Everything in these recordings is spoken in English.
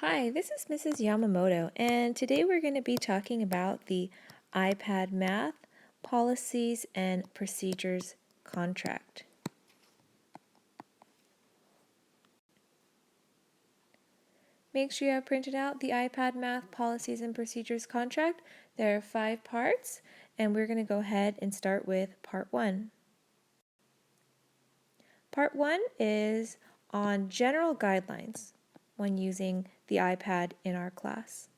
Hi, this is Mrs. Yamamoto, and today we're going to be talking about the iPad Math Policies and Procedures contract. Make sure you have printed out the iPad Math Policies and Procedures contract. There are 5 parts, and we're going to go ahead and start with Part 1. Part 1 is on general guidelines when using the iPad in our class.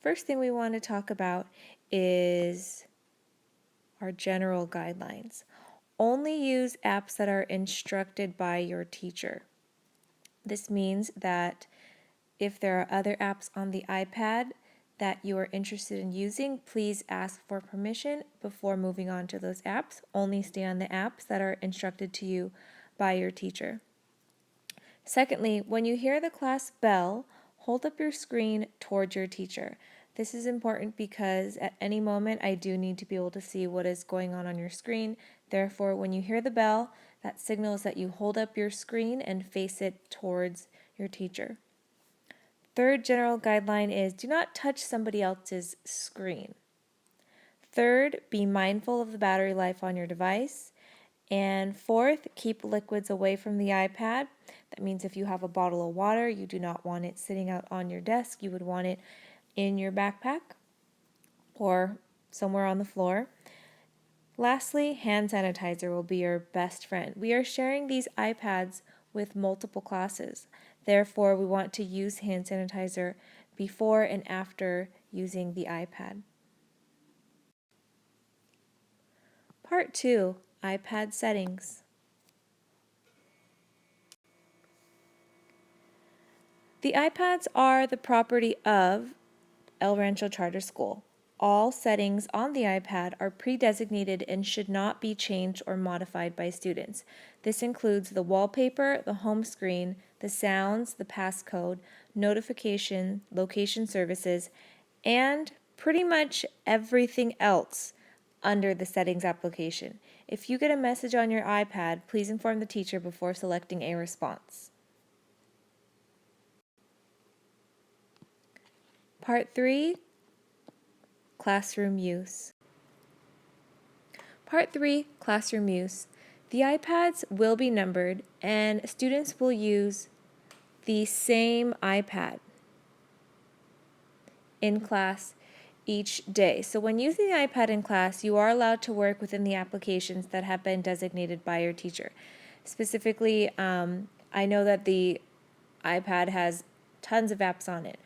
First thing we want to talk about is our general guidelines. Only use apps that are instructed by your teacher. This means that if there are other apps on the iPad that you are interested in using, please ask for permission before moving on to those apps. Only stay on the apps that are instructed to you by your teacher. Secondly, when you hear the class bell, hold up your screen towards your teacher. This is important because at any moment I do need to be able to see what is going on your screen. Therefore, when you hear the bell, that signals that you hold up your screen and face it towards your teacher. Third general guideline is do not touch somebody else's screen. Third, be mindful of the battery life on your device. And fourth, keep liquids away from the iPad. That means if you have a bottle of water, you do not want it sitting out on your desk. You would want it in your backpack or somewhere on the floor. Lastly, hand sanitizer will be your best friend. We are sharing these iPads with multiple classes. Therefore, we want to use hand sanitizer before and after using the iPad. Part 2, iPad settings. The iPads are the property of El Rancho Charter School. All settings on the iPad are pre-designated and should not be changed or modified by students. This includes the wallpaper, the home screen, the sounds, the passcode, notification, location services, and pretty much everything else under the settings application. If you get a message on your iPad, please inform the teacher before selecting a response. Part 3, Classroom Use. Part 3, Classroom Use. The iPads will be numbered and students will use the same iPad in class each day. So when using the iPad in class, you are allowed to work within the applications that have been designated by your teacher. Specifically, I know that the iPad has tons of apps on it,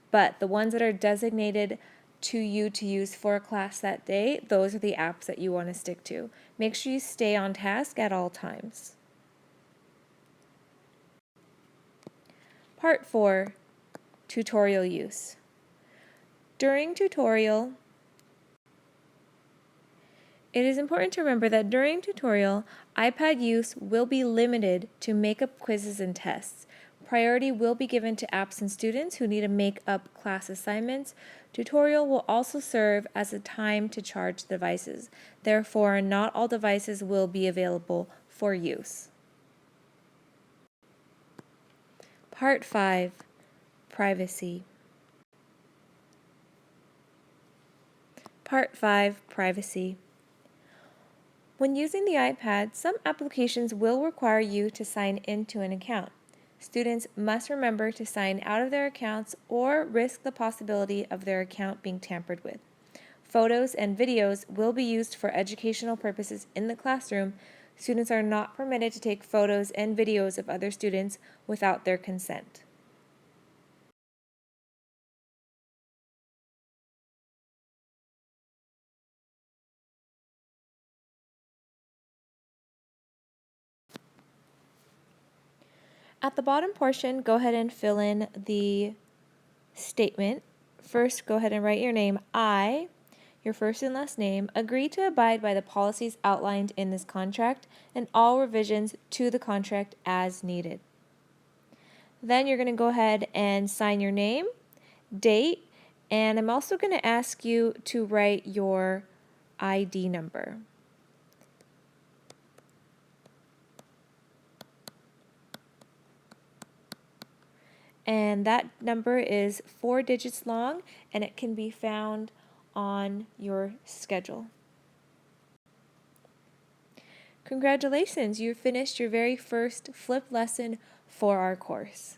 but the ones that are designated to you to use for a class that day, those are the apps that you want to stick to. Make sure you stay on task at all times. Part 4, Tutorial Use. During tutorial, it is important to remember that during tutorial, iPad use will be limited to make-up quizzes and tests. Priority will be given to absent students who need to make up class assignments. Tutorial will also serve as a time to charge devices. Therefore, not all devices will be available for use. Part 5, Privacy. Part 5, Privacy. When using the iPad, some applications will require you to sign into an account. Students must remember to sign out of their accounts or risk the possibility of their account being tampered with. Photos and videos will be used for educational purposes in the classroom. Students are not permitted to take photos and videos of other students without their consent. At the bottom portion, go ahead and fill in the statement. First, go ahead and write your name. I, your first and last name, agree to abide by the policies outlined in this contract and all revisions to the contract as needed. Then you're going to go ahead and sign your name, date, and I'm also going to ask you to write your ID number. And that number is 4 digits long, and it can be found on your schedule. Congratulations, you finished your very first flip lesson for our course.